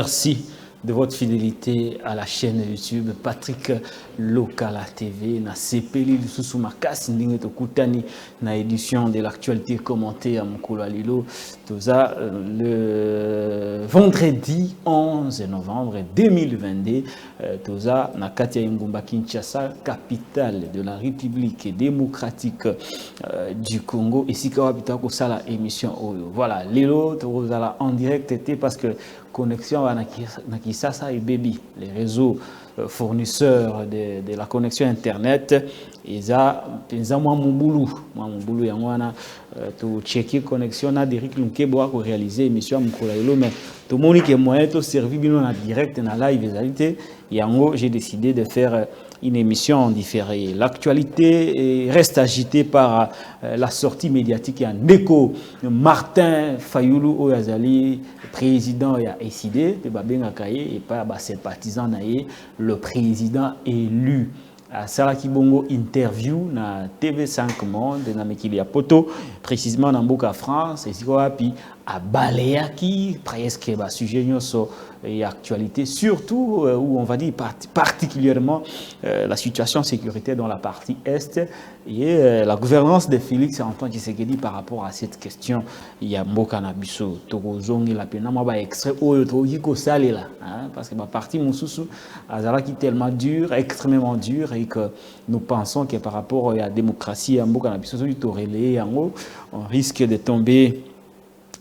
Merci de votre fidélité à la chaîne YouTube Patrick Lokala TV. Na sepeli lisusu makasi ndenge tokutani na édition de l'actualité commentée à Mokolo Alilo. Toza le vendredi 11 novembre 2022. Toza na kati ya Ngumba Kinshasa, capitale de la République démocratique du Congo. Ici Kawabita ko sala émission oyo. Voilà, lelo toza en direct parce que connexion à Nakisasa et Baby, les réseaux fournisseurs de la connexion internet. Ils ont mon boulot yangwana to checker connexion na Derrick Lunkebo a réaliser émission Mukolailo, mais tout le monde qui est moyen to servi bien en direct na live réalité. Yango j'ai décidé de faire une émission en différé. L'actualité reste agitée par la sortie médiatique et un écho. Martin Fayoulou Oyazali, président et SID, et par ses partisans, le président élu. Salaki Bongo interview na TV5 Monde na Mekilia Poto, précisément dans Mboka France, et puis à Baléaki, presque sujet sur l'actualité, surtout où on va dire particulièrement la situation sécuritaire dans la partie Est et la gouvernance de Félix Antoine Tshisekedi par rapport à cette question. Il y a Mboka Nabiso, Tokozongi la pena, ma extrait Oyotoyiko Salela, parce que ma partie Moussousou Azala qui est tellement dur, extrêmement dur, et que nous pensons que par rapport à la démocratie à Mboka Nabiso, on risque de tomber,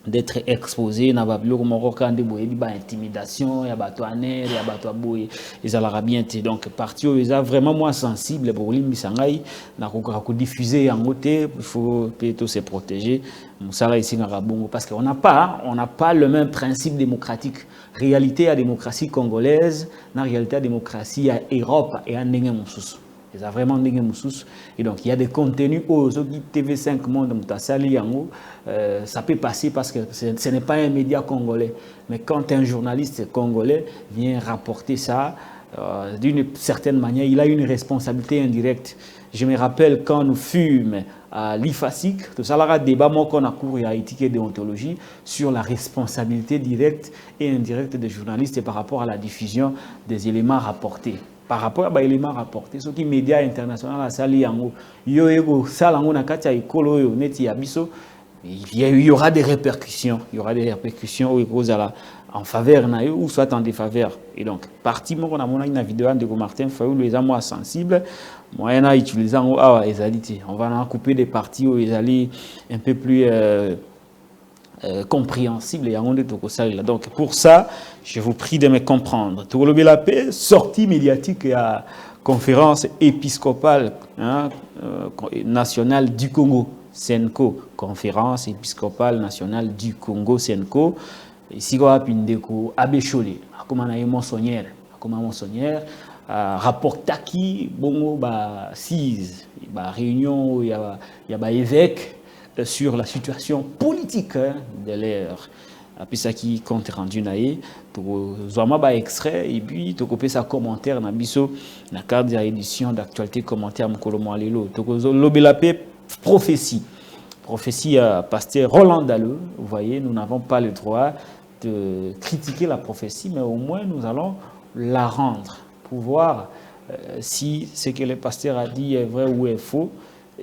d'être exposé na babilo ko moko kande boye ba intimidation ya bato aner ya bato boye ezala bien te. Donc parti o eza vraiment moi sensible pour limbisangai na ko diffuser yango te, il faut plutôt se protéger musala ici na Rabongo parce qu'on n'a pas le même principe démocratique. Réalité à démocratie congolaise na réalité à démocratie à Europe et à ndenge mususu. Il y a vraiment des gens. Et donc, il y a des contenus aux TV5 Monde, ça peut passer parce que ce n'est pas un média congolais. Mais quand un journaliste congolais vient rapporter ça, d'une certaine manière, il a une responsabilité indirecte. Je me rappelle quand nous fûmes à l'IFASIC, tout ça, là, débat qu'on a cours à éthique et déontologie sur la responsabilité directe et indirecte des journalistes par rapport à la diffusion des éléments rapportés. Par rapport à l'élément rapporté, ce qui médias internationaux a sali yango, yoego salango na kati ya ekolo yo neti ya biso, il y aura des répercussions, en faveur na ou soit en défaveur. Et donc parti moko na mona une vidéo de Martin Fayoulou les moi sensible, moyen à utiliser on va en couper des parties où ils allaient un peu plus compréhensible et donc pour ça je vous prie de me comprendre. Tourlobe la paix, sortie médiatique à conférence épiscopale nationale du Congo, Senko, conférence épiscopale nationale du Congo, Senko. Ici on a pindeko abécholé, comme monsonnière, rapport taki bongo ba 6 ba réunion il y a évêque sur la situation politique de l'ère. Après ça qui compte rendu naé, pour zoma ba extrait et puis to copier sa commentaire na biso na carte d'édition d'actualité commentaire Mokolo Alilo. To lobela paix prophétie à pasteur Roland Dalleux. Vous voyez, nous n'avons pas le droit de critiquer la prophétie, mais au moins nous allons la rendre pour voir si ce que le pasteur a dit est vrai ou est faux.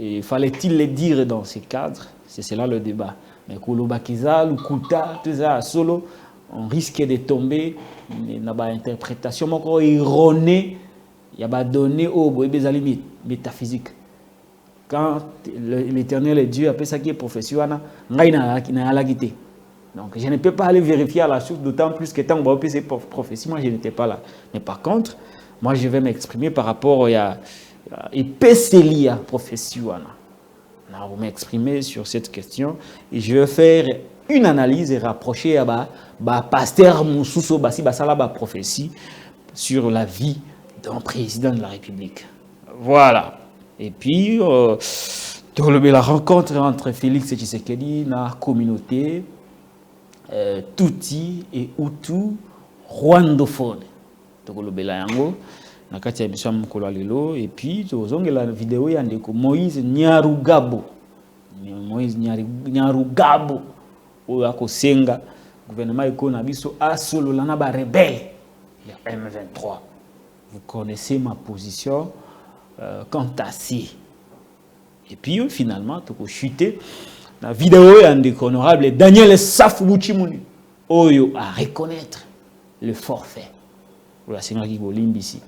Et fallait-il le dire dans ces cadres? C'est cela le débat. Mais Kouloubakiza, Lukuta, tout ça, solo, on risque de tomber dans une interprétation encore erronée. Il y a donné au limites métaphysique. Quand l'Éternel est Dieu, après ça qui est professionnel, donc je ne peux pas aller vérifier à la source, d'autant plus que tant que ces prophéties, moi je n'étais pas là. Mais par contre, moi je vais m'exprimer par rapport à Epecelia professionnelle. Je vais m'exprimer sur cette question et je vais faire une analyse et rapprocher à pasteur Moussousso Bassi Basala prophétie sur la vie d'un président de la République. Voilà. Et puis la rencontre entre Félix Tshisekedi dans la communauté Tutsi et Hutu rwandophone. Na kati ya biso Mokolo Alilo et puis tozongela vidéo ya ndeko Moïse Nyarugabo oyo akosenga gouvernement économique a solo lana ba rebelle le M23. Vous connaissez ma position quant à ci. Et puis finalement tu peux chuter la vidéo est honorable Daniel Safou Bouchimouni oyo à reconnaître le forfait. Voilà c'est qui bolimbi ici.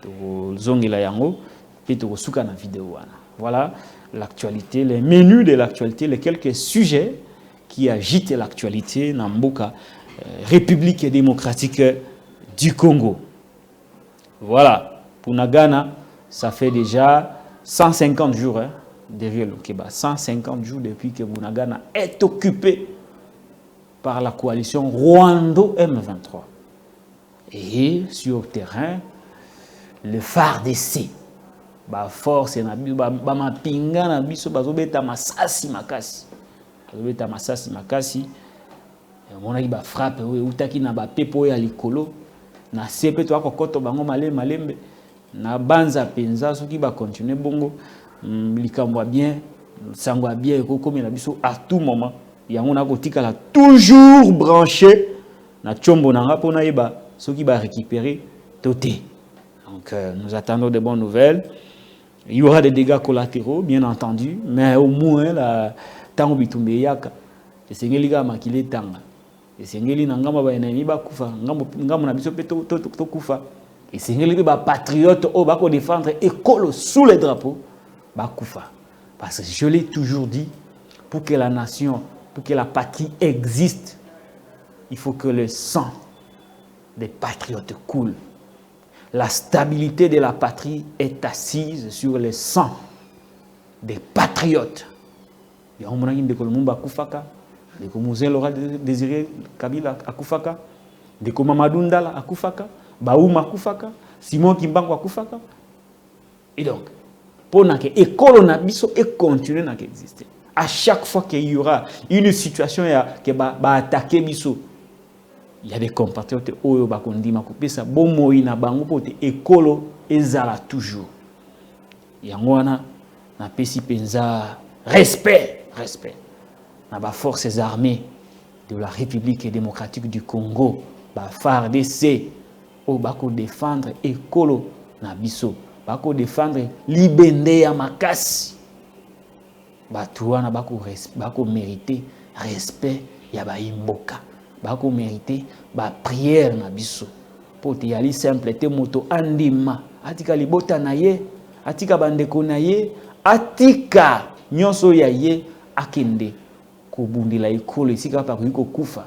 To zongela yango et to suka na vidéo wana. Voilà l'actualité, les menus de l'actualité, les quelques sujets qui agitent l'actualité dans Mboka, République démocratique du Congo. Voilà, pour Nagana, ça fait déjà 150 jours derrière le Kéba. 150 jours depuis que Bunagana est occupé par la coalition Rwando M23. Et sur le terrain, le FARDC. Ba force na ba mapinga na biso bazobeta masasi makasi bazobeta masasi makasi mona ki ba frappe we utaki na ba pepo ya likolo na sepe to akokoto bango malembe na banza penza soki ba continuer bongo likambo bien sangwa bien ko komi na biso à tout moment yango na kotika la toujours branché na chombo na nga pona yeba soki ba récupérer toté. Donc nous attendons de bonnes nouvelles. Il y aura des dégâts collatéraux, bien entendu, mais au moins, la tango bitumbe yaka. Et c'est ngeli makile tanga. Et c'est ngeli nangama ba enemi ba kufa, ngamo na biso peto to kufa. Et c'est ngeli ba patriote au ba ko défendre école sous les drapeaux ba kufa. Parce que je l'ai toujours dit, pour que la nation, pour que la patrie existe, il faut que le sang des patriotes coule. La stabilité de la patrie est assise sur le sang des patriotes. Il y a un moment où Kolumba Akufaka, de Mouzen Laura Désiré Kabila Akufaka, de Mamadou Ndala Akufaka, Baouma Akufaka, Simon Kimbango Akufaka. Et donc, pour que l'école nabiso et continue à exister. À chaque fois qu'il y aura une situation qui va attaquer biso, il y a des compatriotes oyo bakondima kopesa bomoi na bango pote ekolo ezala toujours. Yango wana na pesi penza respect na ba forces armées de la République démocratique du Congo, ba FARDC o bako défendre ekolo na biso, bako défendre libende ya makasi. Ba tuana bako mériter respect ya ba imboka. Bako mériter ba prière na biso pour te yali simple te moto andima atika libota na ye atika bandeko na ye atika nyonso ya ye akende kobundela ekolo esika pa ko kufa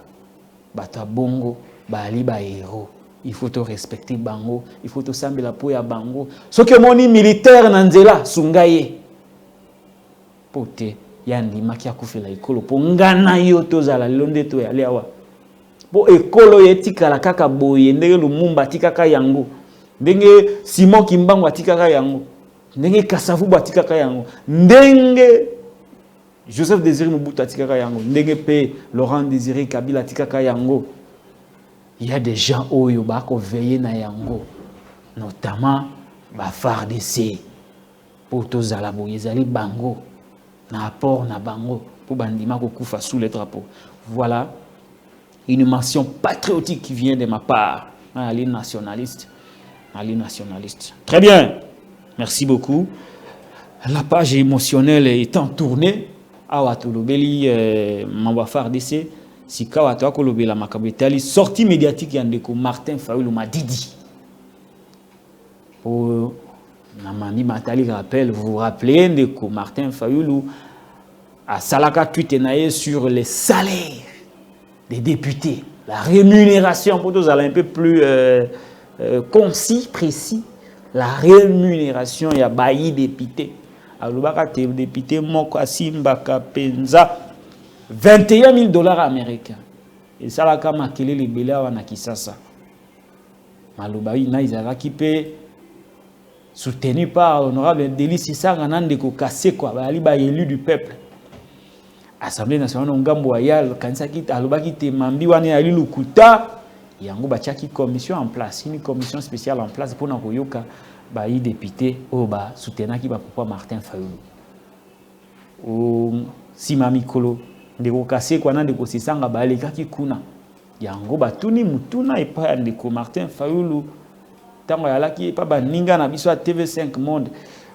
bata bongo bali ba héros. Il faut te respecter bango, il faut te sambela po ya bango soki moni militaire na nzela sungaye pote yandima ki akufela ekolo po ngana yo tozala londe to ya lewa. Bo ekolo yetika la kaka boye ndenge Lumumba tikaka yango ndenge Simon Kimbangu atikaka yango ndenge Kasavubu atikaka yango ndenge Joseph Désiré Mobutu atikaka yango ndenge pe Laurent Désiré Kabila atikaka yango. Il y a des gens oyo bako veiller na yango notamment ba FARDC pour tozala boye ezali bango na apport na bango pour bandima ko kufa sous les drapeaux. Voilà une mention patriotique qui vient de ma part, à l'île nationaliste. Très bien, merci beaucoup. La page émotionnelle étant tournée, à Watolobeli, Mamba FARDC, si Kawato Kolobela Makabetali, sortie médiatique Yandeko Martin Fayoulou Madidi. Pour Namani Matali rappelle, vous vous rappelez Ndeko Martin Fayoulou à Salaka Twitenaye sur les salaires des députés, la rémunération, pour nous aller un peu plus concis, précis, la rémunération, il y a bailli député. Alors, député Moko Simbaka Penza, $21,000 américains. Et ça, là, comme Akele les Béla, on a qui ça. Malobaï, ils avaient qui peut soutenu par honorable Délice Sangana de Kokase, quoi, élu du peuple. Assemblée nationale ngambo royal kansaki alobaki te mambi wana ali lukuta yango bachaki commission en place, une commission spéciale en place pour na koyoka ba yi député o ba soutenaki ba papa Martin Fayoulou o sima mikolo ndeko kase kwa na ndeko sisanga baleka ki kuna yango batuni mutuna epa ndeko Martin Fayulu tango yalaki epa baninga na biso TV5 Monde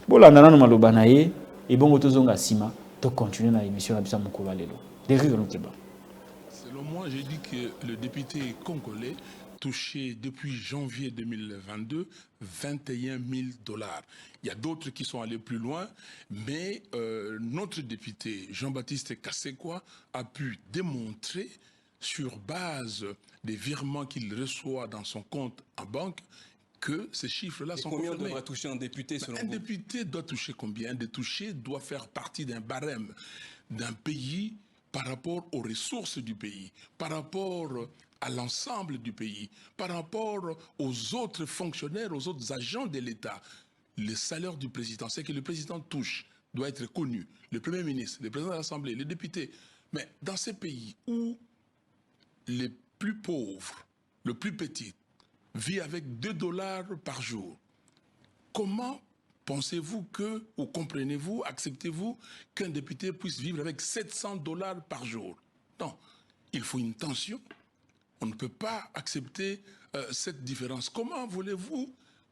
bolanda nanu maloba na ye ebongo tozonga sima to continuer na émission na biso mokolo lelo derrière nous keba. Selon moi, j'ai dit que le député congolais touché depuis janvier 2022 21 000 $. Il y a d'autres qui sont allés plus loin, mais notre député Jean-Baptiste Kasekwa a pu démontrer sur base des virements qu'il reçoit dans son compte en banque que ces chiffres-là sont confirmés. Combien devrait toucher un député selon vous? Un député doit toucher combien? Un député doit faire partie d'un barème d'un pays par rapport aux ressources du pays, par rapport à l'ensemble du pays, par rapport aux autres fonctionnaires, aux autres agents de l'État. Le salaire du président, c'est que le président touche, doit être connu. Le Premier ministre, le président de l'Assemblée, les députés. Mais dans ces pays où les plus pauvres, le plus petit, vit avec 2 $ par jour, comment pensez-vous que, ou comprenez-vous, acceptez-vous qu'un député puisse vivre avec 700 $ par jour? Non, il faut une tension. On ne peut pas accepter cette différence. Comment voulez-vous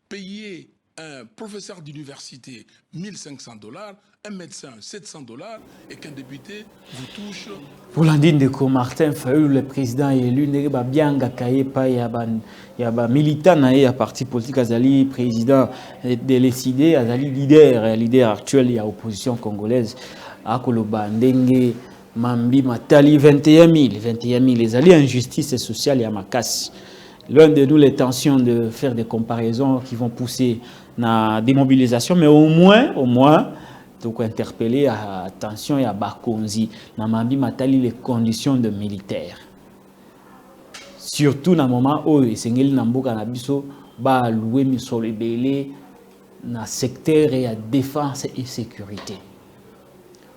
payer un professeur d'université 1 500 $, un médecin 700 $, et qu'un député vous touche? Pour l'andine de Martin Fayulu, le président élu, il y a bien militant dans parti politique, azali président de l'ECD, azali leader actuel de l'opposition congolaise, à Koloba Ndenge Mambi Matali 21 000, les alliés injustice sociale et à Makassi. L'un de nous, les tensions de faire des comparaisons qui vont pousser la démobilisation, mais au moins, donc interpeller à attention et à Bakonzi, na Mambi Matali les conditions de militaires. Surtout dans le moment où il y a un biso ba louer misolo ebele na secteur et à défense et sécurité.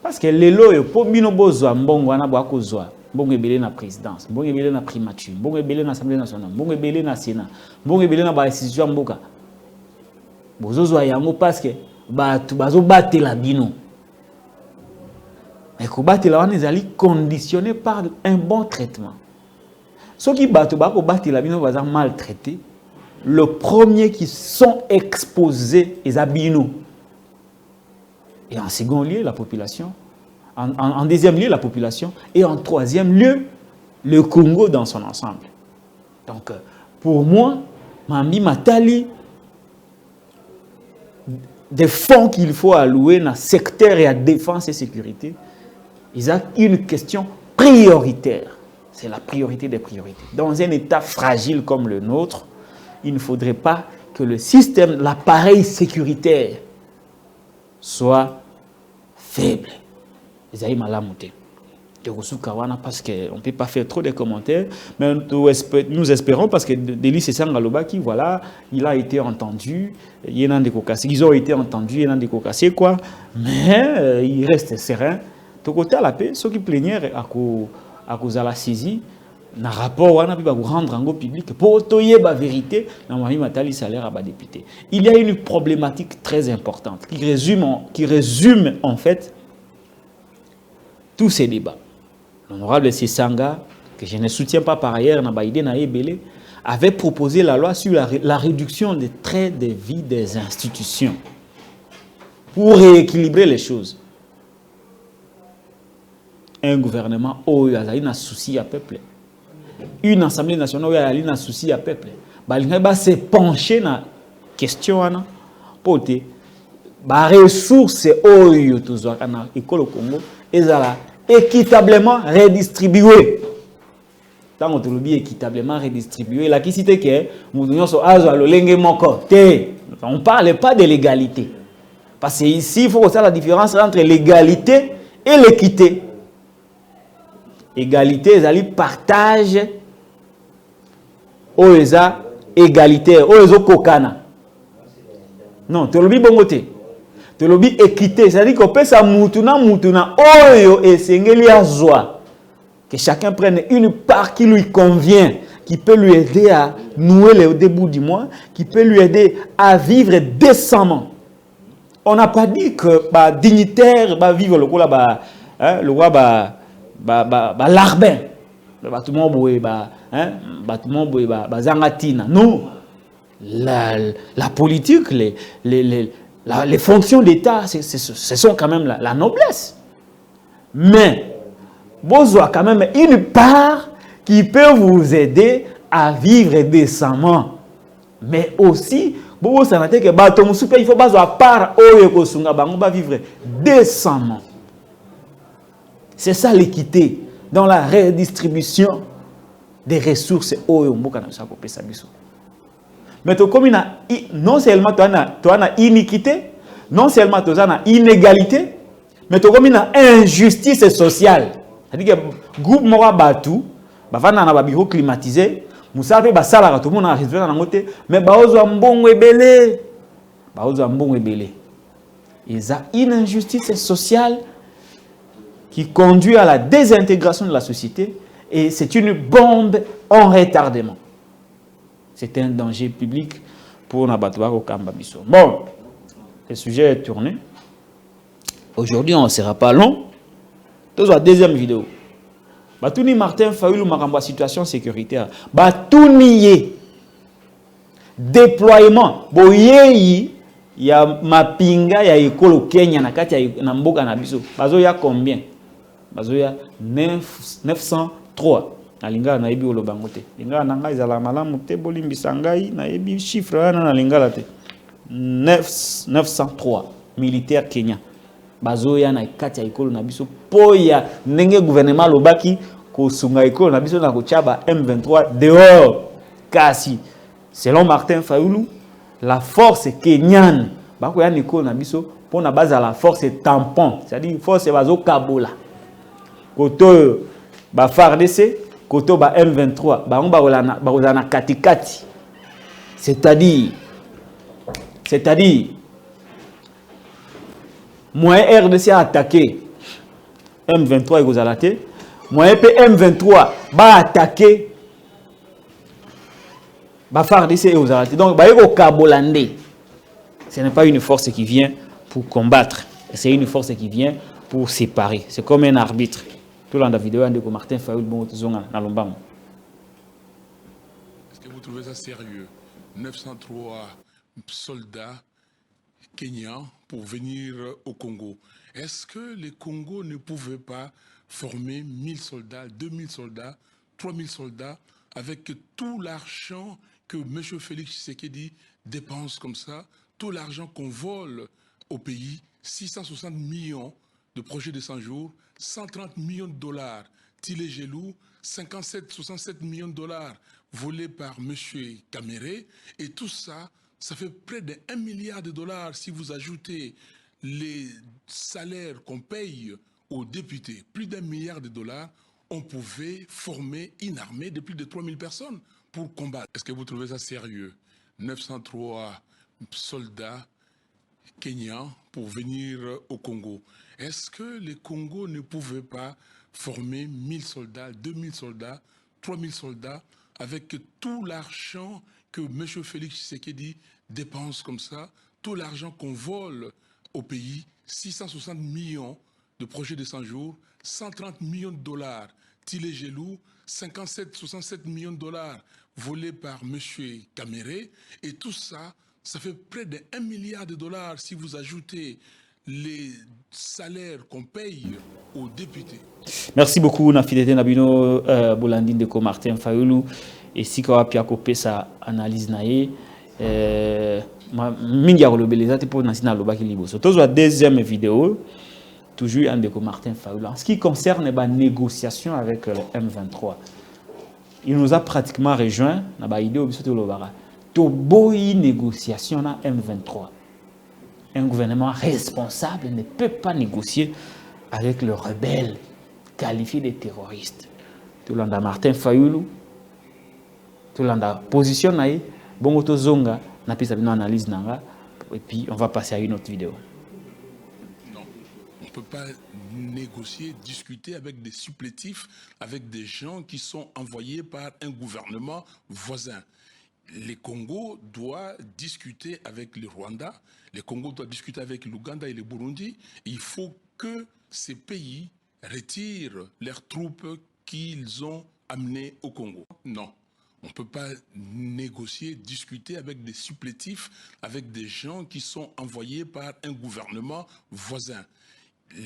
Parce que les lois pour bino bozwa mbongo wana bwa kozwa mbongo ebele na présidence, mbongo ebele na primature, mbongo ebele na assemblée nationale, mbongo ebele na sénat, mbongo ebele na ba institution mboka. Bozozwa yango parce que bazo batela bino. Mais ko batela wana ezali conditionné par un bon traitement. Ceux qui battent la bino baza maltraités, le premier qui sont exposés est abino. Et en second lieu, la population. En deuxième lieu, la population. Et en troisième lieu, le Congo dans son ensemble. Donc, pour moi, Mambi Matali, des fonds qu'il faut allouer dans le secteur et à défense et sécurité, ils ont une question prioritaire. C'est la priorité des priorités. Dans un État fragile comme le nôtre, il ne faudrait pas que le système, l'appareil sécuritaire, soit faible. Ils ont malamouté. Parce qu'on ne peut pas faire trop de commentaires, mais nous espérons, parce que Delis Sangaloba, qui voilà, il a été entendu, il y a des cocassés, ils ont été entendus, il y a des cocassés, quoi, mais il reste serein. De côté à la paix, ceux qui plaignaient à cause de la saisie, dans le rapport, on a pu rendre en public pour toyer la vérité, dans Mambi Matali salaire à bas député. Il y a une problématique très importante qui résume en fait tous ces débats. L'honorable Sisanga, que je ne soutiens pas par ailleurs, avait proposé la loi sur la réduction des traits de vie des institutions pour rééquilibrer les choses. Un gouvernement où il y a un souci à peuple, une assemblée nationale où il y a un souci à peuple, il va se pencher dans la question pour que les ressources où il y a l'école au Congo soient équitablement redistribuées. Tant qu'on dit équitablement redistribuées, la question est que on ne parle pas de l'égalité. Parce qu'ici, il faut faire la différence entre l'égalité et l'équité. Égalité, c'est le partage aux égalité, aux kokana. Non, tu le bongoté. Tu le équité, c'est-à-dire qu'on peut ça moutuna, oyo et sengeli azwa. Que chacun prenne une part qui lui convient, qui peut lui aider à nouer le début du mois, qui peut lui aider à vivre décemment. On n'a pas dit que dignitaire va vivre le roi larbin. Bâtiment boé, bâtiment boé, zangatina. Non. La politique, les fonctions d'État, ce sont quand même la noblesse. Mais, vous avez quand même une part qui peut vous aider à vivre décemment. Mais aussi, il faut avoir part où vivre décemment. C'est ça l'équité dans la redistribution des ressources. Mais comme non seulement tu as une iniquité, non seulement tu as une inégalité, mais tu as une injustice sociale. C'est-à-dire que le groupe Mora Batu, il y a un bureau climatisé, tout le monde a réservé dans la montée, mais il y a un bon ébélé. Il y a une injustice sociale qui conduit à la désintégration de la société et c'est une bombe en retardement. C'est un danger public pour l'abattoir au Kambabiso. Bon, le sujet est tourné. Aujourd'hui, on ne sera pas long. Dans la deuxième vidéo. Batouni Martin Fayulu Maramba situation sécuritaire. Batouni déploiement. Boyeyi ya mapinga ya ekolo Kenya na kati ya na mboka na biso. Bazoya combien? Bazoya 903. Nalinga na yebi olobango te. Linga nanga izala malamu te bolimbisa ngai na yebi chiffre wana na lingala te. 903 militaires Kenya. Bazoya na kati ya ekolo na biso poya ndenge gouvernement lobaki ko sunga ekolo na biso na ko chaba M23 dehors. Kasi selon Martin Fayulu, la force kenyane bako ya ekolo na biso pour na base à la force tampon, c'est-à-dire force bazo kabola. Koto ba FARDC koto ba M23 ba ngba na katikati. C'est-à-dire moyen RDC a attaqué M23 et Gozalate. Moyen M23 va attaquer FARDC et Gozalate. Donc, au Kabolande, ce n'est pas une force qui vient pour combattre. C'est une force qui vient pour séparer. C'est comme un arbitre. Tout le monde a vidéo de Martin Fayulu bon na Lombam. Est-ce que vous trouvez ça sérieux? 903 soldats kenyans pour venir au Congo. Est-ce que le Congo ne pouvait pas former 1000 soldats, 2000 soldats, 3000 soldats avec tout l'argent que M. Félix Tshisekedi dépense comme ça, tout l'argent qu'on vole au pays, 660 millions de projets de 100 jours, 130 millions de dollars, Tilé Gelou, 67 millions de dollars volés par M. Kamere, et tout ça, ça fait près de 1 milliard de dollars si vous ajoutez les salaires qu'on paye aux députés. Plus d'1 milliard de dollars, on pouvait former une armée de plus de 3000 personnes pour combattre. Est-ce que vous trouvez ça sérieux? 903 soldats kenyans pour venir au Congo. Est-ce que le Congo ne pouvait pas former 1000 soldats, 2000 soldats, 3000 soldats avec tout l'argent que M. Félix Tshisekedi dépense comme ça, tout l'argent qu'on vole au pays, 660 millions de projets de 100 jours, 130 millions de dollars, Tilé Gelou, 67 millions de dollars volés par M. Kamere, et tout ça, ça fait près de 1 milliard de dollars si vous ajoutez les salaires qu'on paye aux députés. Merci beaucoup, Nafidete Nabino Bolandine de Martin Fayulu. Et si on a pu sa analyse naie, mingi ya kolobeleza te pour nasina lobaki liboso. Tozo la deuxième vidéo, toujours un de Martin Fayulu. En ce qui concerne la négociation avec le M23, il nous a pratiquement rejoint na ba idée obiso to lobara. To boyi négociation na M23. Un gouvernement responsable ne peut pas négocier avec le rebelle qualifié de terroriste. Tout le monde a Martin Fayulu. Tout le monde a position naïe. Bon auto zonga na pisa bino analyse nanga et puis on va passer à une autre vidéo. Non, on ne peut pas négocier, discuter avec des supplétifs, avec des gens qui sont envoyés par un gouvernement voisin. Le Congo doit discuter avec le Rwanda, le Congo doit discuter avec l'Ouganda et le Burundi. Il faut que ces pays retirent leurs troupes qu'ils ont amenées au Congo. Non. On ne peut pas négocier, discuter avec des supplétifs, avec des gens qui sont envoyés par un gouvernement voisin.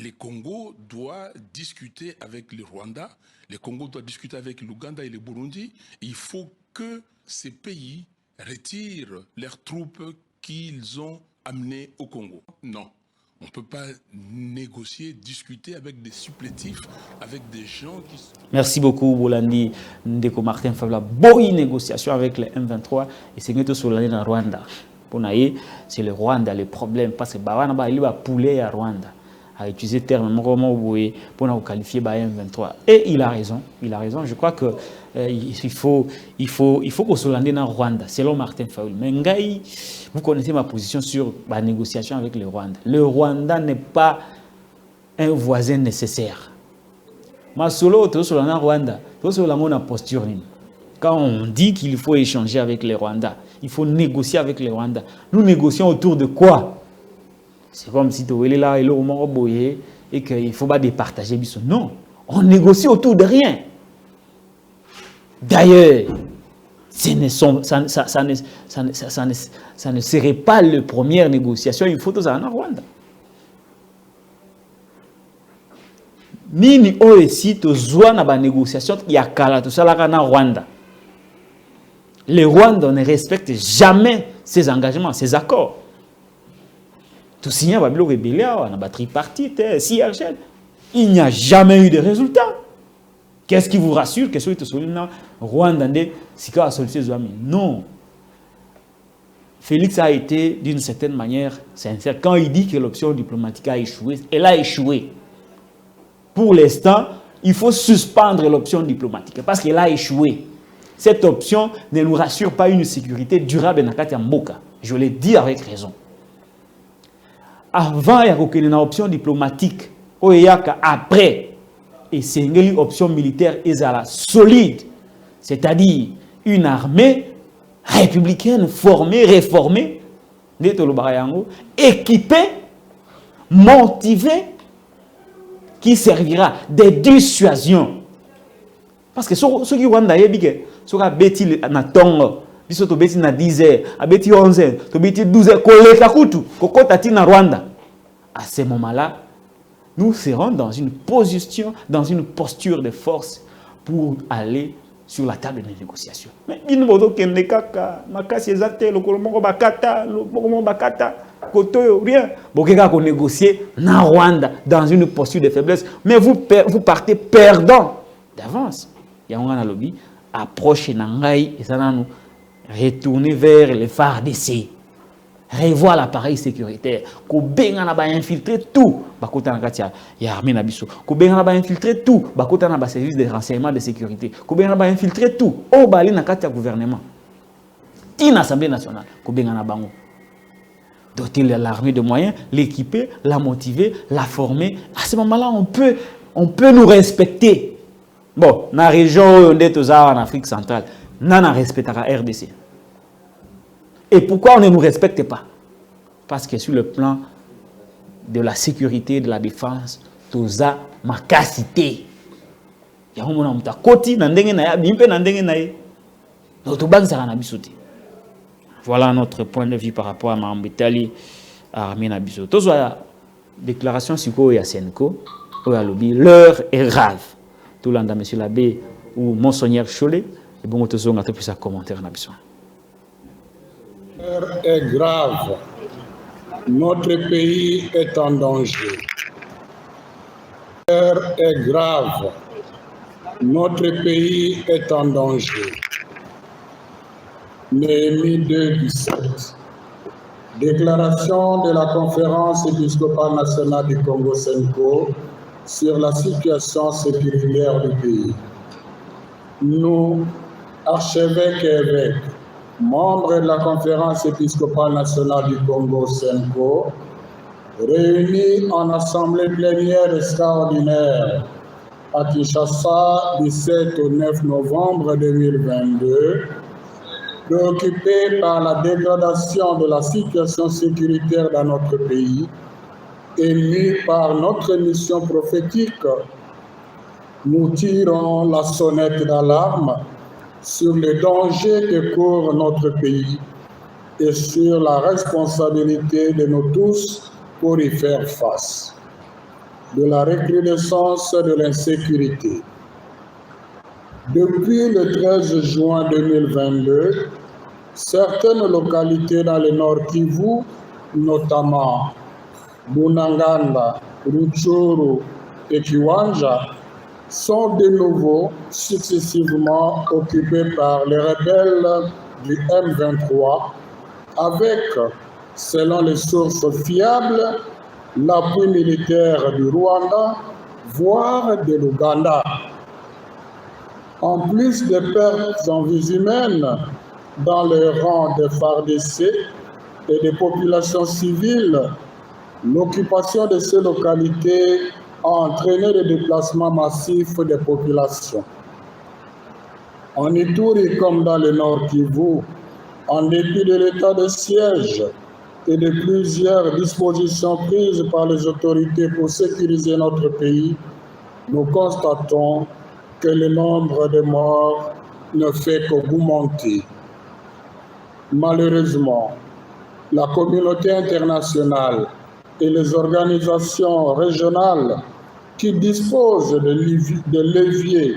Le Congo doit discuter avec le Rwanda, le Congo doit discuter avec l'Ouganda et le Burundi. Il faut que ces pays retirent leurs troupes qu'ils ont amenées au Congo. Non. On ne peut pas négocier, discuter avec des supplétifs, avec des gens qui... Merci beaucoup, Bolandi Ndeko Martin Fabla. Bonne négociation avec les M23 et c'est que sur l'année dans Rwanda. Pour naïe, c'est le Rwanda le problème parce que Bawana il va poulet à Rwanda. A utiliser le terme pour nous qualifier M23. Et il a raison, Je crois que il faut qu'on soit dans Rwanda, selon Martin Fayulu. Mais Ngaï, vous connaissez ma position sur la négociation avec le Rwanda. Le Rwanda n'est pas un voisin nécessaire. Ma solo, tu es dans Rwanda, tu es dans la posture. Quand on dit qu'il faut échanger avec les Rwandais, il faut négocier avec les Rwandais. Nous négocions autour de quoi? C'est comme si tu es là et qu'il ne faut pas départager. Non, on négocie autour de rien. D'ailleurs, ça ne serait pas la première négociation. Il faut tout ça en Rwanda. Nini aussi to zwa na ba négociation ya kala to sala kana Rwanda. Le Rwanda ne respecte jamais ses engagements, ses accords. Tout signé à Babylone rébellion, on a battu tripartite, CRGL. Il n'y a jamais eu de résultat. Qu'est-ce qui vous rassure? Qu'est-ce que vous dites Rwanda si quoi solution non. Félix a été d'une certaine manière sincère quand il dit que l'option diplomatique a échoué. Elle a échoué. Pour l'instant, il faut suspendre l'option diplomatique parce qu'elle a échoué. Cette option ne nous rassure pas une sécurité durable dans Katia Mboka. Je l'ai dit avec raison. Avant, il y a une option diplomatique. Après, et c'est une option militaire solide. C'est-à-dire une armée républicaine formée, réformée, équipée, motivée, qui servira de dissuasion. Parce que ceux qui ont dit ceux qui ont bêti na tongo, biso to bêti na 10 heures, a bêti 11 heures, to bêti 12 heures, koleka kutu, kokota ti na Rwanda. À ce moment-là, nous serons dans une posture de force pour aller sur la table de négociation. Mais il ne faut pas que kaka, makasi ezate, le kolomongo bakata, le kolomongo bakata, koto rien. Bokeka ko négocier na Rwanda dans une posture de faiblesse, mais vous partez perdant d'avance. Yangana lobby approche nangai et ça nous retourner vers les FARDC. Revoir l'appareil sécuritaire. Ko benga na ba infiltrer tout. Bakota na katia ya armée na biso. Ko benga na ba infiltrer tout. Bakota na ba service de renseignement de sécurité. Ko benga na ba infiltrer tout. O bali na katia gouvernement. Tin assemblée nationale. Ko benga na bango. Doter l'armée de moyens, l'équiper, la motiver, la former. À ce moment-là, on peut nous respecter. Bon, dans la région en Afrique centrale, on respectera RDC. Et pourquoi on ne nous respecte pas? Parce que sur le plan de la sécurité, de la défense, tout ça, ma capacité. Voilà notre point de vue par rapport à Mambitali, à Armée Nabiso. Tout ça, déclaration sur quoi il y a Senko, l'heure est grave. Tout le monde, monsieur l'abbé ou Monseigneur Cholet, et bon, tout ça, on a tout plus à commenter en Nabiso. L'heure est grave. Notre pays est en danger. L'heure est grave. Notre pays est en danger. Néhémie 2:17. Déclaration de la Conférence épiscopale nationale du Congo Senko sur la situation sécuritaire du pays. Nous, archevêques et évêques, membres de la Conférence épiscopale nationale du Congo Senko, réunis en assemblée plénière extraordinaire à Kinshasa du 7 au 9 novembre 2022, préoccupés par la dégradation de la situation sécuritaire dans notre pays, émus par notre mission prophétique nous tirons la sonnette d'alarme sur les dangers que court notre pays et sur la responsabilité de nous tous pour y faire face. De la recrudescence de l'insécurité. Depuis le 13 juin 2022, certaines localités dans le Nord Kivu, notamment Bunanganda, Rutshuru et Kiwanja, sont de nouveau successivement occupées par les rebelles du M23 avec, selon les sources fiables, l'appui militaire du Rwanda, voire de l'Ouganda. En plus des pertes en vies humaines dans les rangs des FARDC et des populations civiles, l'occupation de ces localités a entraîné le déplacement massif des populations. En Ituri comme dans le Nord Kivu, en dépit de l'état de siège et de plusieurs dispositions prises par les autorités pour sécuriser notre pays, nous constatons que le nombre de morts ne fait qu'augmenter. Malheureusement, la communauté internationale et les organisations régionales qui disposent de leviers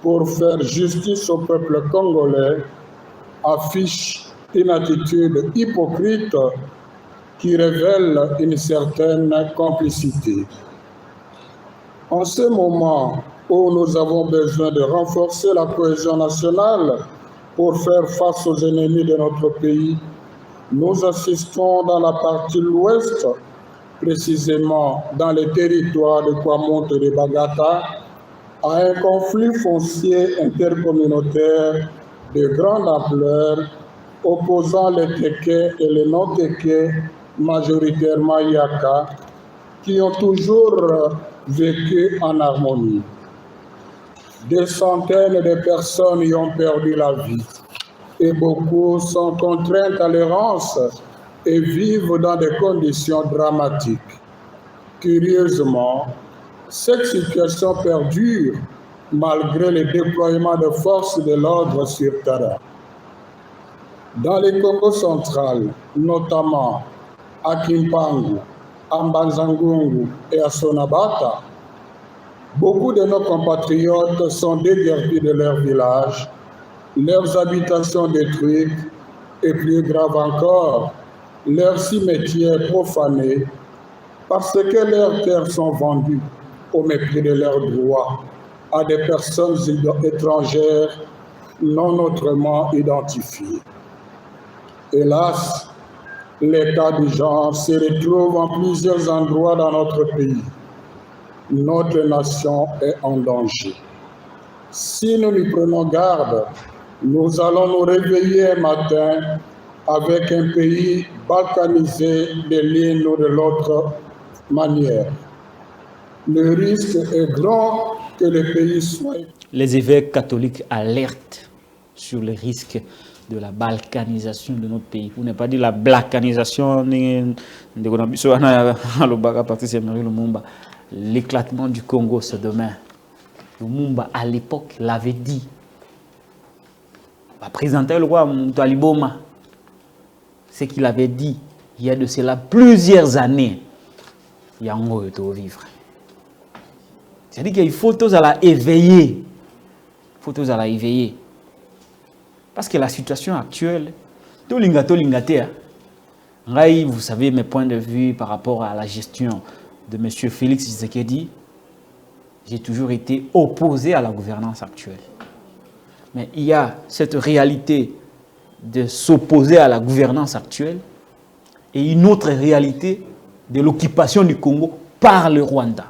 pour faire justice au peuple congolais affichent une attitude hypocrite qui révèle une certaine complicité. En ce moment où nous avons besoin de renforcer la cohésion nationale pour faire face aux ennemis de notre pays, nous assistons dans la partie l'ouest, précisément dans les territoires de Kwamonte et de Bagata, à un conflit foncier intercommunautaire de grande ampleur opposant les Téké et les non-Téké, majoritairement Yaka, qui ont toujours vécu en harmonie. Des centaines de personnes y ont perdu la vie et beaucoup sont contraintes à l'errance et vivent dans des conditions dramatiques. Curieusement, cette situation perdure malgré le déploiement de forces de l'ordre sur terrain. Dans le Congo central, notamment à Kimpangu, à Mbanzangungu et à Sonabata, beaucoup de nos compatriotes sont déguerpis de leurs villages, leurs habitations détruites et plus grave encore, leurs cimetières profanés parce que leurs terres sont vendues au mépris de leurs droits à des personnes étrangères non autrement identifiées. Hélas, les cas du genre se retrouvent en plusieurs endroits dans notre pays. Notre nation est en danger. Si nous n'y prenons garde, nous allons nous réveiller un matin avec un pays balkanisé de l'une ou de l'autre manière. Le risque est grand que le pays soit... Les évêques catholiques alertent sur le risque de la balkanisation de notre pays. Pour ne pas dire la balkanisation, l'éclatement du Congo, c'est demain. Lumumba, à l'époque, l'avait dit. Va présenter le roi Moutaliboma. Ce qu'il avait dit, il y a de cela plusieurs années, il y a un mot de vivre. C'est-à-dire qu'il faut tous à la éveiller. Il faut tous à la éveiller. Parce que la situation actuelle, vous savez mes points de vue par rapport à la gestion de M. Félix Tshisekedi. J'ai toujours été opposé à la gouvernance actuelle. Mais il y a cette réalité de s'opposer à la gouvernance actuelle et une autre réalité de l'occupation du Congo par le Rwanda.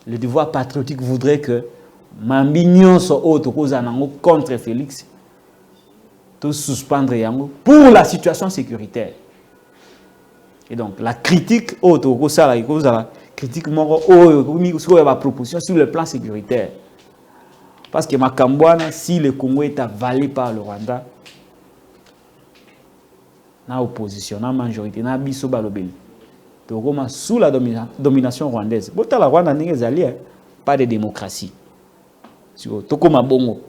Le devoir patriotique voudrait que Mambignon soit autre cause contre Félix, tout suspendre Yango pour la situation sécuritaire. Et donc la critique autre cause la critique sur la proposition sur le plan sécuritaire. Parce que Makambouana, si le Congo est avalé par le Rwanda, na opposition, na majorité, na biso balobeli. Donc sous la domination rwandaise, la Rwanda n'est pas de démocratie. Toko mabongo.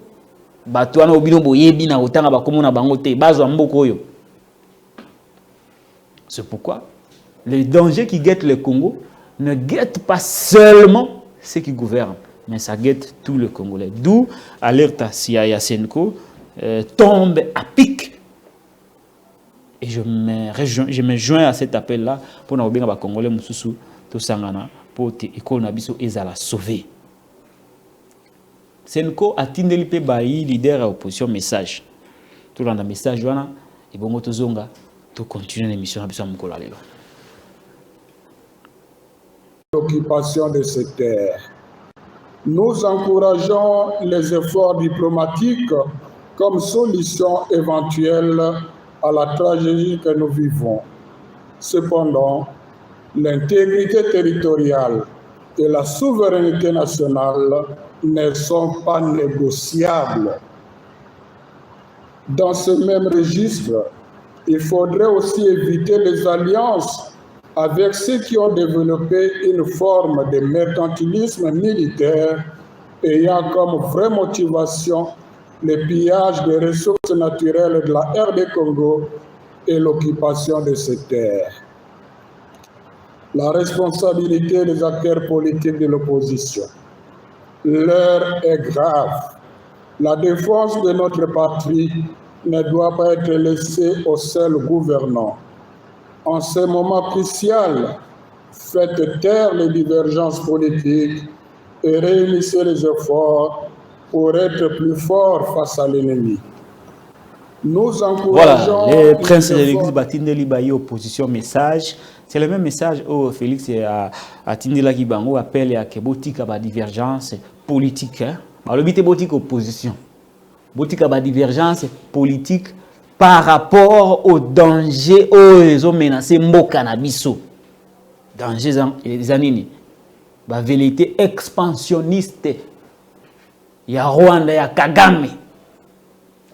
Batuana obino boyebi na otanga bakomo na bango te bazwa mboko oyo. C'est pourquoi les dangers qui guettent le Congo ne guettent pas seulement ceux qui gouvernent, mais ça guette tout le Congolais. D'où alerte à Siaya Senko tombe à pic. Et je me joins à cet appel-là pour nous dire que les Congolais mususu to sangana pour que l'école nabiso ezala sauver. Senko a tindeli pe bayi leader à opposition message. Tout le message wana et bongo to zonga to continuer l'émission nabiso mukolo lelo. L'occupation de ces terres. Nous encourageons les efforts diplomatiques comme solution éventuelle à la tragédie que nous vivons. Cependant, l'intégrité territoriale et la souveraineté nationale ne sont pas négociables. Dans ce même registre, il faudrait aussi éviter les alliances avec ceux qui ont développé une forme de mercantilisme militaire ayant comme vraie motivation le pillage des ressources naturelles de la RD Congo et l'occupation de ces terres. La responsabilité des acteurs politiques de l'opposition. L'heure est grave. La défense de notre patrie ne doit pas être laissée aux seuls gouvernants. En ce moment crucial, faites taire les divergences politiques et réunissez les efforts pour être plus forts face à l'ennemi. Nous encourageons... Voilà, les princes de l'église Batindeli Baye opposition message. C'est le même message où Félix a Tindela Kibango appelle à que botika ba divergence politique. Le but est botika opposition. Botika ba divergence politique par rapport au danger où ils ont menacé Mboka na biso. Danger les années. La vérité expansionniste. Il y a Rwanda, il y a Kagame.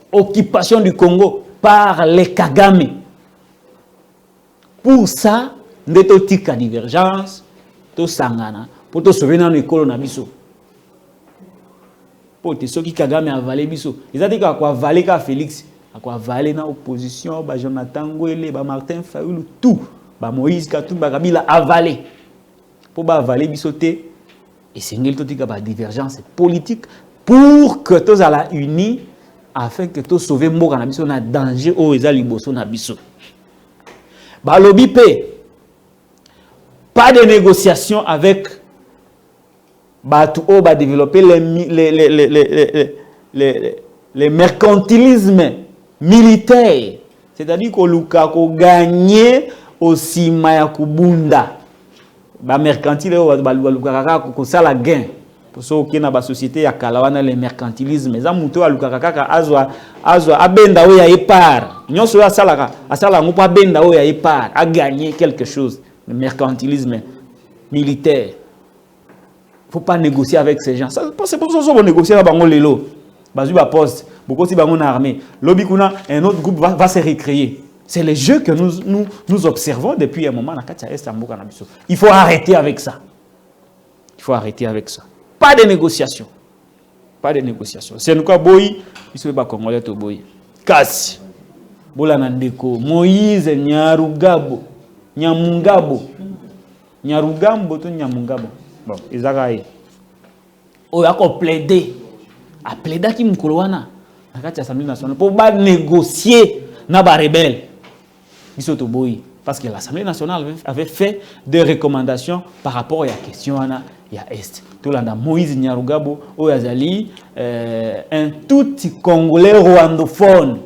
Occupation du Congo par les Kagame. Pour ça, nous avons une divergence, nous sangana, pour te sauver dans l'école na biso. Pour te sauver Kagame a avalé biso. Ils ont dit qu'à quoi avaler ka Félix, à quoi avaler dans l'opposition, ba Jonathan Ngwele, ba Martin Fayulu, tout, ba Moïse Katumbi, ba Kabila avalé. Pour ba avaler biso te, et c'est une divergence politique pour que tous à la unis afin que tous sauver Mboka na biso na danger au eza liboso na biso. Ba lobi pe pas de négociation avec Batu o ba développer les mercantilismes militaires, c'est-à-dire que luka ko gagner aussi maya kubunda ba mercantile o ba luka ko sala gain pour ceux qui na ba société ya kalawana les mercantilismes za muto aluka kaka azwa abenda o ya épar nyonso ya salaka asala ngo pa benda o ya épar a gagner quelque chose. Le mercantilisme militaire. Il ne faut pas négocier avec ces gens. C'est pour ça qu'on négocie avec Lelo. Bazuba poste, beaucoup si bangon armée. Lobikuna, un autre groupe va se recréer. C'est les jeux que nous observons depuis un moment. Il faut arrêter avec ça. Il faut arrêter avec ça. Pas de négociation. Pas de négociation. C'est quoi boy, il se bat congolais to boy. Kasi. Bola Nandeko, Moïse Nyarugabo. Nyamungabo. Nyarugambo to Nyamungabo. Bon, Izagaï. On a plaidé. A plaidé qui mukolowana. À l'Assemblée nationale. Pour pas négocier na ba rebelle. Bisoto boy. Parce que l'Assemblée nationale avait fait des recommandations par rapport à la question à la Est. Tout le monde, Moïse Nyarugabo, Oyazali, un tout Congolais rwandophone.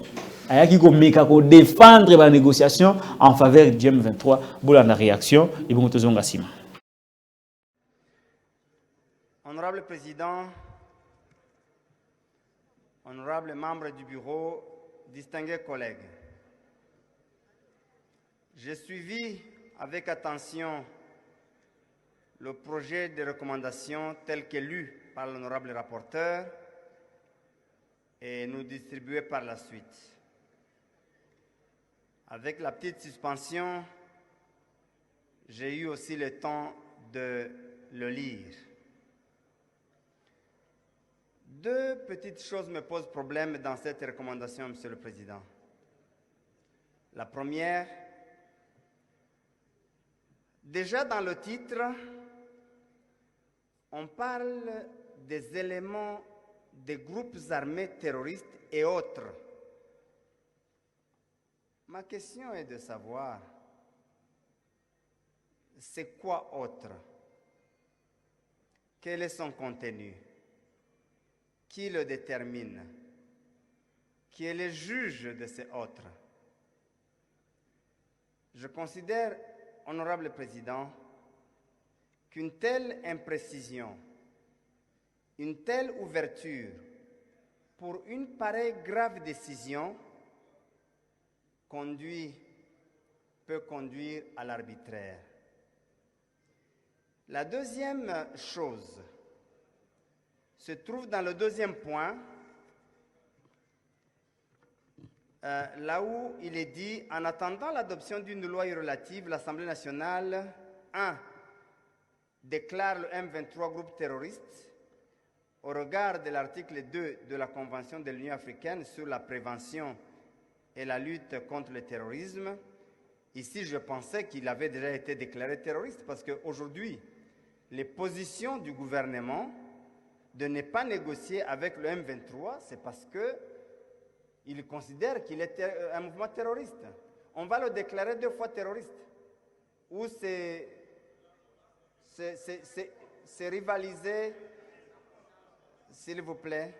Qui ko défendre la négociation en faveur du M23 pour la réaction et bon Sima. Honorable Président, honorables membres du bureau, distingués collègues, j'ai suivi avec attention le projet de recommandation tel que lu par l'honorable rapporteur et nous distribué par la suite. Avec la petite suspension, j'ai eu aussi le temps de le lire. Deux petites choses me posent problème dans cette recommandation, Monsieur le Président. La première, déjà dans le titre, on parle des éléments des groupes armés terroristes et autres. Ma question est de savoir, c'est quoi autre? Quel est son contenu? Qui le détermine? Qui est le juge de ces autres? Je considère, honorable Président, qu'une telle imprécision, une telle ouverture pour une pareille grave décision peut conduire à l'arbitraire. La deuxième chose se trouve dans le deuxième point, là où il est dit, en attendant l'adoption d'une loi relative, l'Assemblée nationale, 1. déclare le M23 groupe terroriste au regard de l'article 2 de la Convention de l'Union africaine sur la prévention et la lutte contre le terrorisme. Ici, je pensais qu'il avait déjà été déclaré terroriste parce qu'aujourd'hui, les positions du gouvernement de ne pas négocier avec le M23, c'est parce qu'il considère qu'il est un mouvement terroriste. On va le déclarer 2 fois terroriste. Ou c'est rivaliser, s'il vous plaît.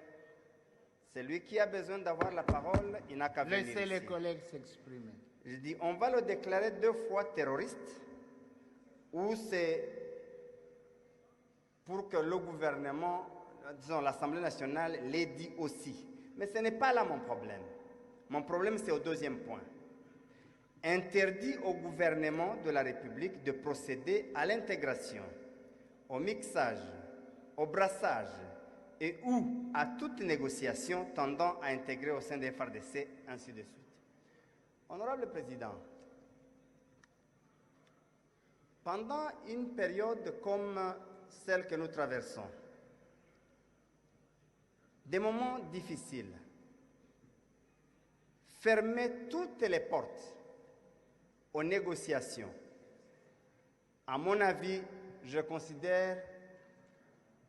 Celui qui a besoin d'avoir la parole, il n'a qu'à venir ici. Laissez les collègues s'exprimer. Je dis, on va le déclarer 2 fois terroriste, ou c'est pour que le gouvernement, disons l'Assemblée nationale, l'ait dit aussi. Mais ce n'est pas là mon problème. Mon problème, c'est au deuxième point. Interdit au gouvernement de la République de procéder à l'intégration, au mixage, au brassage et ou à toute négociation tendant à intégrer au sein des FARDC, ainsi de suite. Honorable Président, pendant une période comme celle que nous traversons, des moments difficiles, fermer toutes les portes aux négociations, à mon avis, je considère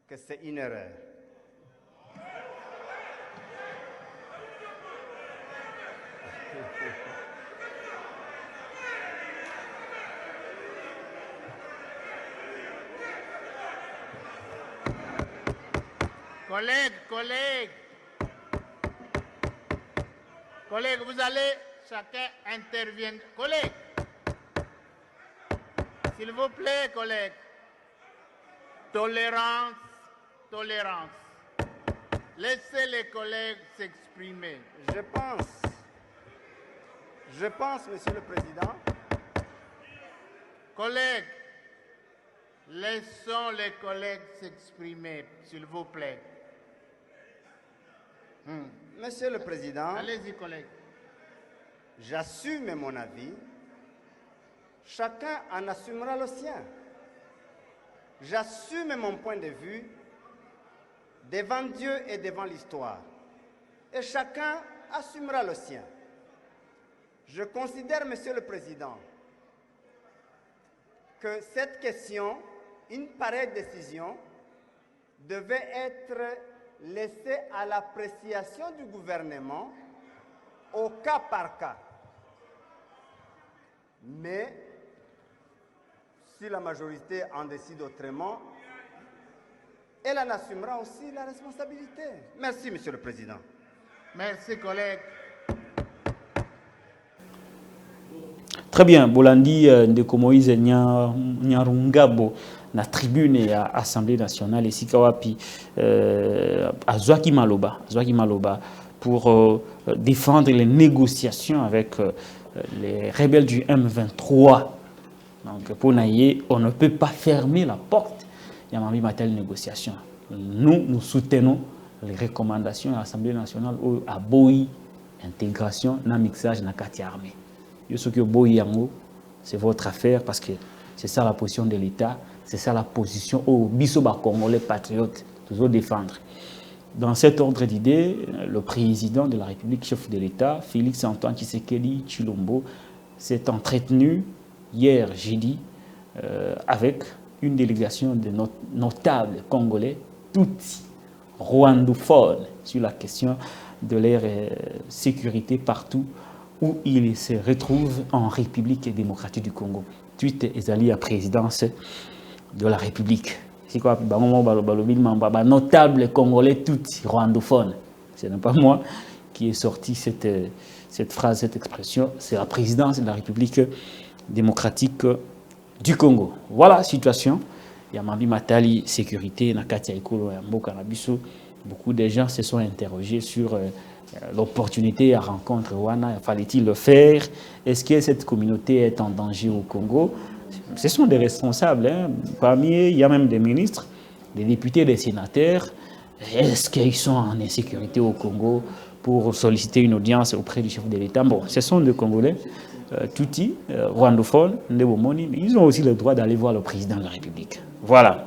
que c'est une erreur. Collègues, vous allez chacun intervenir. Collègues, s'il vous plaît, collègues. Tolérance. Laissez les collègues s'exprimer. Je pense, Monsieur le Président. Collègues, laissons les collègues s'exprimer, s'il vous plaît. Monsieur le Président, Allez-y, collègues. J'assume mon avis. Chacun en assumera le sien. J'assume mon point de vue devant Dieu et devant l'histoire. Et chacun assumera le sien. Je considère, Monsieur le Président, que cette question, une pareille décision, devait être laissée à l'appréciation du gouvernement au cas par cas. Mais si la majorité en décide autrement, elle en assumera aussi la responsabilité. Merci, Monsieur le Président. Merci, collègues. Très bien, Bolandi Ndeko Moïse Nyarungabo na tribune ya Assemblée nationale et Sikawapi Azwaki Maloba pour défendre les négociations avec les rebelles du M23. Donc pour Naye, on ne peut pas fermer la porte. Il y a une telle négociation. Nous soutenons les recommandations de l'Assemblée nationale à Boyi, intégration, na mixage, na kati armée. C'est votre affaire parce que c'est ça la position de l'État, c'est ça la position au Bisoba Congolais patriotes, toujours défendre. Dans cet ordre d'idées, le président de la République, chef de l'État, Félix-Antoine Tshisekedi Tshilombo, s'est entretenu hier jeudi avec une délégation de notables congolais, Tutsi, rwandophones, sur la question de leur sécurité partout où ils se retrouvent en République démocratique du Congo. Suite ezali à présidence de la République. C'est quoi? Notable congolais Tutsi, rwandophone. Ce n'est pas moi qui ai sorti cette phrase, cette expression. C'est la présidence de la République démocratique du Congo. Voilà la situation. Yamambi Matali, sécurité, Nakatia Ikolo, Mboka Nabiso. Beaucoup de gens se sont interrogés sur l'opportunité à rencontrer Wana. Fallait-il le faire? Est-ce que cette communauté est en danger au Congo? Ce sont des responsables. Hein. Parmi eux, il y a même des ministres, des députés, des sénateurs. Est-ce qu'ils sont en insécurité au Congo pour solliciter une audience auprès du chef de l'État? Bon, ce sont des Congolais, Tutsi, rwandophones, Ndebomoni, mais ils ont aussi le droit d'aller voir le président de la République. Voilà.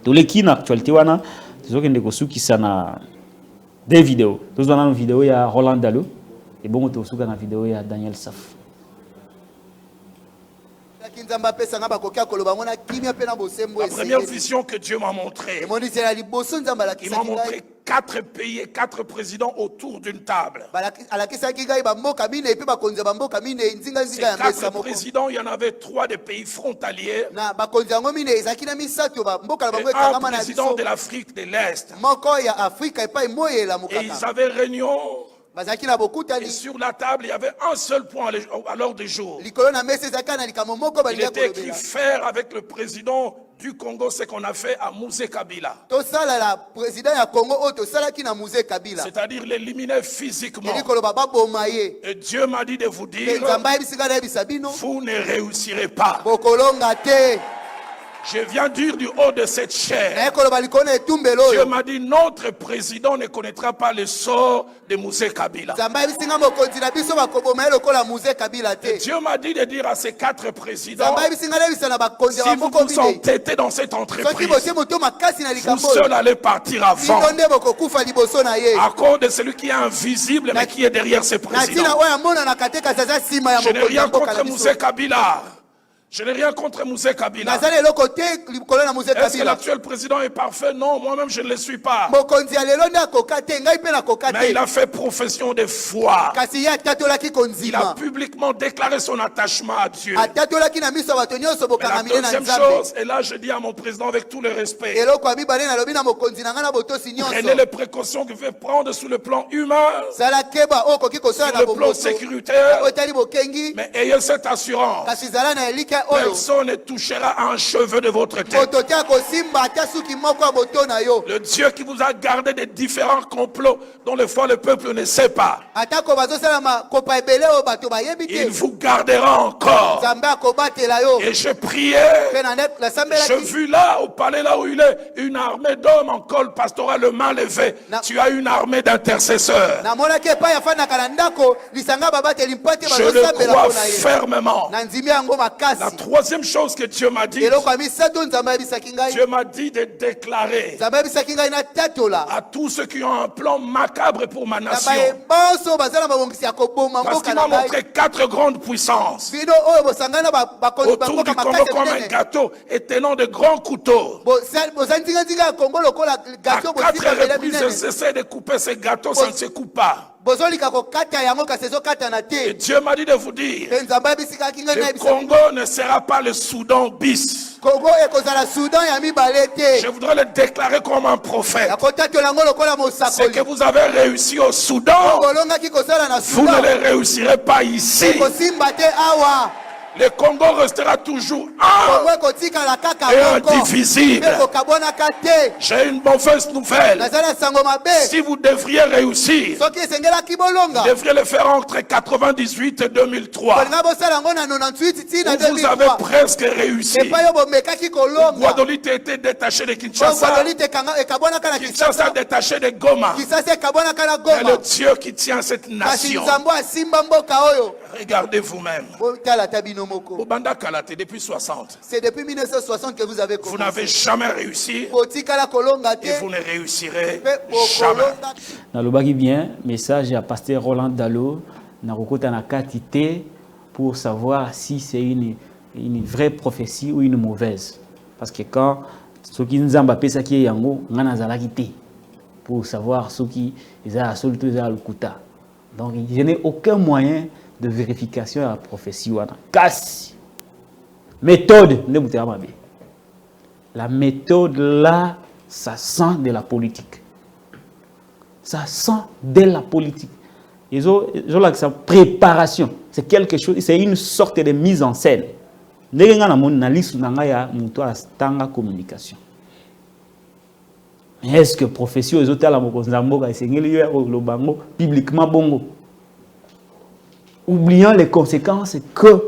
Tous les qui n'actualité, wana, c'est ce que qui s'en des vidéos. Tous dans une vidéo, il y a Roland Dalo. Et bon, dans la vidéo, il y a Daniel Saf. La première vision que Dieu m'a montrée, il m'a montré 4 pays et 4 présidents autour d'une table. Ces 4 présidents, il y en avait 3 des pays frontaliers et un président de l'Afrique de l'Est. Et ils avaient réunion. Et sur la table, il y avait un seul point à l'ordre du jour. Il était écrit faire avec le président du Congo ce qu'on a fait à Mouzé Kabila. C'est-à-dire l'éliminer physiquement. Et Dieu m'a dit de vous dire, vous ne réussirez pas. Je viens dire du haut de cette chair. Dieu m'a dit, notre président ne connaîtra pas le sort de Mouzé Kabila. Et Dieu m'a dit de dire à ces 4 présidents, si vous vous entêtez dans cette entreprise, vous seul allez partir avant. À cause de celui qui est invisible mais qui est derrière ces présidents. Je n'ai rien contre Mouzé Kabila. Je n'ai rien contre Mouzé Kabila. Est-ce que l'actuel président est parfait? Non, moi-même je ne le suis pas. Mais il a fait profession de foi. Il a publiquement déclaré son attachement à Dieu. Mais la deuxième chose, et là je dis à mon président avec tout le respect, prenez les précautions que vous pouvez prendre sur le plan humain, sur le plan sécuritaire, mais ayez cette assurance. Personne ne touchera à un cheveu de votre tête. Le Dieu qui vous a gardé des différents complots dont le foi le peuple ne sait pas, il vous gardera encore. Et je priais, je vis là au palais là où il est une armée d'hommes en col pastoral le main levé. Tu as une armée d'intercesseurs. Je le crois fermement. La troisième chose que Dieu m'a dit, Dieu m'a dit de déclarer à tous ceux qui ont un plan macabre pour ma nation. Parce qu'il m'a montré 4 grandes puissances autour du Congo comme un gâteau et tenant de grands couteaux. À 4 reprises, j'essaie de couper ces gâteaux, ça ne se coupe pas. Et Dieu m'a dit de vous dire, le Congo ne sera pas le Soudan bis. Je voudrais le déclarer comme un prophète. Ce que vous avez réussi au Soudan, vous ne le réussirez pas ici. Le Congo restera toujours un et indivisible. J'ai une mauvaise nouvelle. Si vous devriez réussir, vous devriez le faire entre 1998 et 2003. Vous avez presque réussi. Guadeloupe a été détaché de Kinshasa. Kinshasa a détaché de Goma. Et le Dieu qui tient cette nation Regardez vous-même. Depuis 60. C'est depuis 1960 que vous avez commencé. Vous n'avez jamais réussi. Et vous ne réussirez jamais. Dans le bagi bien, message à pasteur Roland Dalo, na rokota na katité pour savoir si c'est une vraie prophétie ou une mauvaise. Parce que quand ceux qui nous ont ça qui est yango, ngana zalakité pour savoir ceux qui ils a absolument le kuta. Donc je n'ai aucun moyen de vérification à la prophétie wana. Kasi méthode ne bouté amabe. La méthode là, ça sent de la politique. Ça sent de la politique. Ils ont sa préparation. C'est quelque chose, c'est une sorte de mise en scène. Communication. Est-ce que prophétie aux hôtels publiquement bongo? Oubliant les conséquences que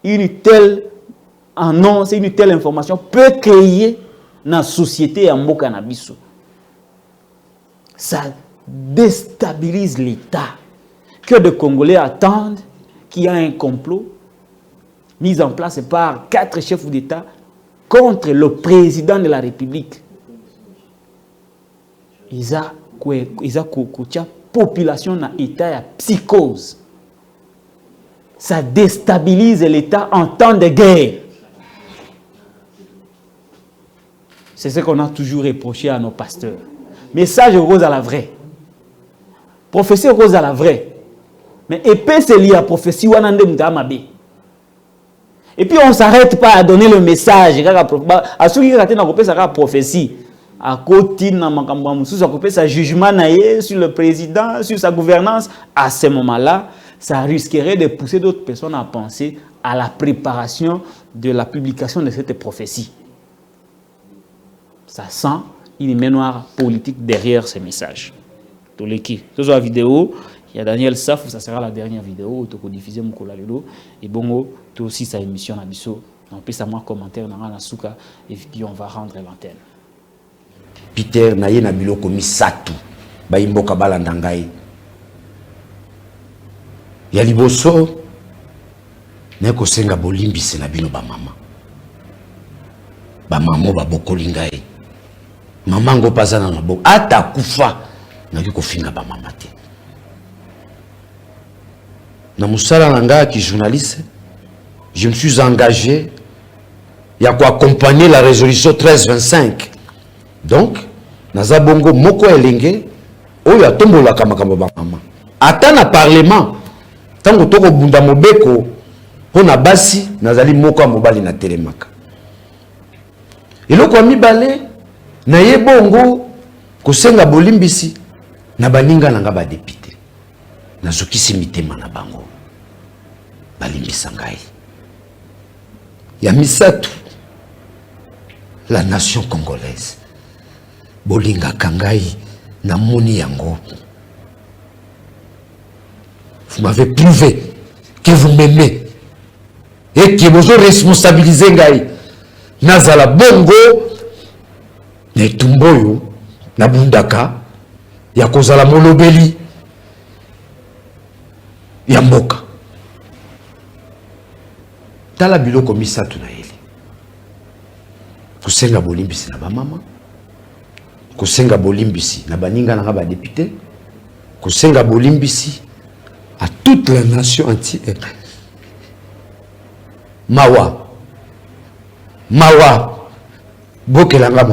une telle annonce, une telle information peut créer dans la société en mboka na biso. Ça déstabilise l'État. Que de Congolais attendent qu'il y a un complot mis en place par 4 chefs d'État contre le président de la République. Ils ont la population dans l'état de psychose. Ça déstabilise l'État en temps de guerre. C'est ce qu'on a toujours reproché à nos pasteurs. Message rose à la vraie. Prophétie rose à la vraie. Mais épée c'est lié à prophétie. Et puis on ne s'arrête pas à donner le message. À ceux qui ont la prophétie. À côté de sa jugement sur le président, sur sa gouvernance, à ce moment-là, ça risquerait de pousser d'autres personnes à penser à la préparation de la publication de cette prophétie. Ça sent une mémoire politique derrière ces messages. Tous les qui. Ce soit la vidéo, il y a Daniel Saf, ça sera la dernière vidéo, tu peux diffuser mon colalelo, et bon, tu aussi sa émission à Bisso. On peut savoir commentaire dans la souka, et puis on va rendre l'antenne. Peter naye na biloko misatu bayimboka balanda ngai ya liboso na kosenga bolimbisi na bino ba mama babokoli ngai mama ngo pazana na boko ata kufa na kofinga ba mama te na musala na ngai ki journaliste je me suis engagé ya ko accompagner la résolution 1325. Donc, naza bongo moko elenge oyo atombola makambo ba mama. Ata na parlement, tango toko bunda mobeko pona basi nazali moko mobali na telemaka. Eloko mibale na ye bongo kosenga bolimbisi na baninga nanga ba député. Nazokisi mitema na bango. Balimbisa ngai. Ya misatu la nation congolaise. Bolinga kangai na moni yango. Vous m'avez prouvé que vous m'aimez et que vous avez responsabilisé ngai. Nazala bongo na tumboyo na bundaka ya kozala molobeli ya mboka. Tala biloko misatu na ele. Kusenga bolimbisi na ba mama. Kusenga bolimbisi na baninga na ba député. Kusenga bolimbisi à toute la nation entière. Mawa bokelanga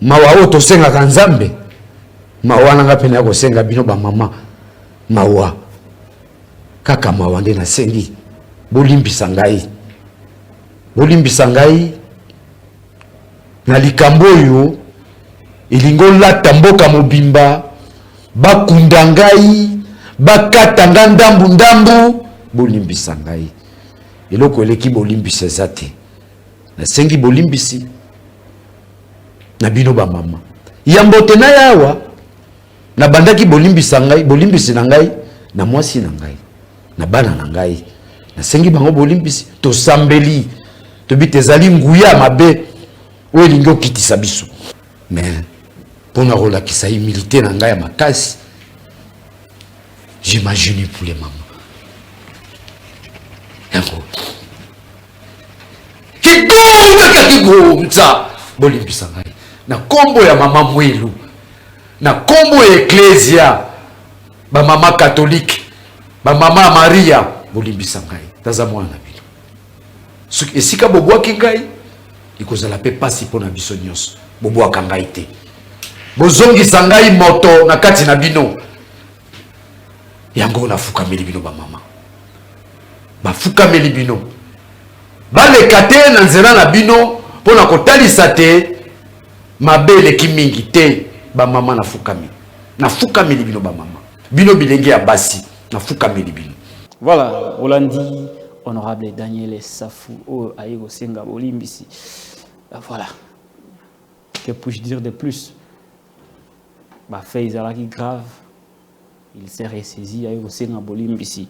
mawa oto senga kanzambe mawa nanga pena ko senga bino ba mama mawa kaka mawa nde na sengi bolimbisa ngai na likambo yo ilingo lata mboka mobimba bakunda ngai bakata ndambu bolimbisa ngai eloko eleki bolimbisa zate na sengi bolimbisi na bino ba mama yambote na yawa na bandaki bolimbisa ngai bolimbisi na ngai na mwasi na ngai na bana na ngai na sengi bango bolimbisi to sambeli to bitezali nguya mabe o elingo kitisa biso mais pona rola kisa humilité na ngai ya makasi j'imagine pour les mamans kigonza bolimbisa ngai na kombo ya mama Mwelu na kombo ya Ecclesia ba mama catholique ba mama Maria bolimbisa ngai taza mwana bino esika bobwaki ngai ikozala pe pasi mpona biso nyonso bobwaka ngai te bozongisa ngai moto na kati na bino yango nafukameli bino ba mama bafukameli bino baleka te na nzela na bino mpona kotalisa te mabe eleki mingi te bamama nafukameli bino bamama bino bilenge ya basi nafukameli bino. Voilà, Olandi, honorable Daniel Safou Aïgo Senga Bolimbisi. Voilà, que puis-je dire de plus? Bah, fait Izalaki grave, il s'est ressaisi Aïgo Senga Bolimbisi.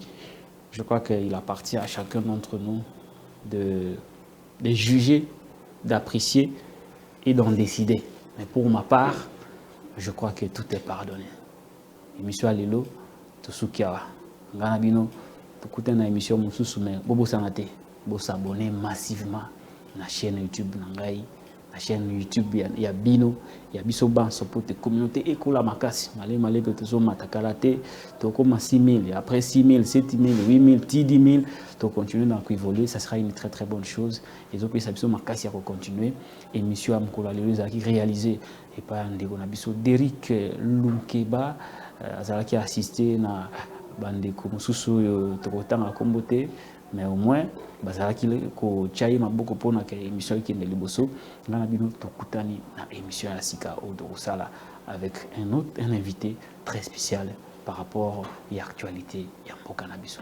Je crois qu'il appartient à chacun d'entre nous de juger, d'apprécier et d'en décider. Mais pour ma part, je crois que tout est pardonné. Et monsieur Alelo, tout ce qu'il y a, Ganabino, tout côté dans l'émission Moussousou, mais Bobo Sanate, Bobo s'abonner massivement à la chaîne YouTube Nangai, la chaîne YouTube, il y a Bino, il y a Bisoban, support de communauté, et Koula Makasi, Malé que tu sois Matakarate, tu commences 6 000, et après 6 000, 7 000, 8 000, 10 000, tu continues à évoluer, ça sera une très très bonne chose. Et donc, ça Biso Makasi a continué, et monsieur Amkola Leluza qui réalisé, et pas un dégonabiso d'Eric Lunkeba, qui a assisté à Bandeko Moussousou, Tokotanga Kombote, mais au moins, bazalaki ko chai maboko pona ke émission qui est liboso ngana bino tokutani na émission ya sika odosala avec un invité très spécial par rapport à l'actualité ya mboka na biso.